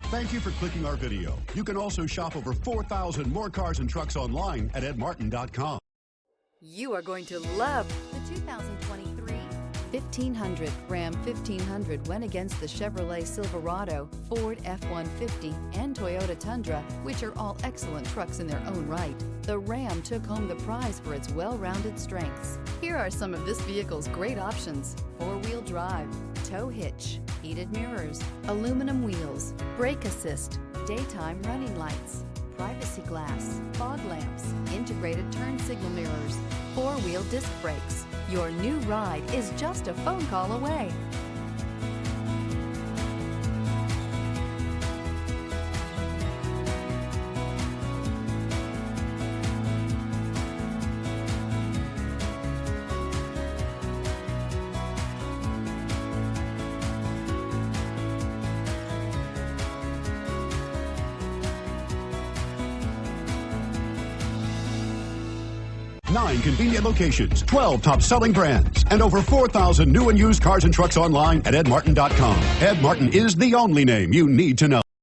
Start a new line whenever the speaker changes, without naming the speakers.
Thank you for clicking our video. You can also shop over 4,000 more cars and trucks online at edmartin.com.
You are going to love the 2023 1500. Ram 1500 went against the Chevrolet Silverado, Ford F-150, and Toyota Tundra, which are all excellent trucks in their own right. The Ram took home the prize for its well-rounded strengths. Here are some of this vehicle's great options: four-wheel drive, tow hitch, heated mirrors, aluminum wheels, brake assist, daytime running lights, privacy glass, fog lamps, integrated turn signal mirrors, four-wheel disc brakes. Your new ride is just a phone call away.
Nine convenient locations, 12 top-selling brands, and over 4,000 new and used cars and trucks online at edmartin.com. Ed Martin is the only name you need to know.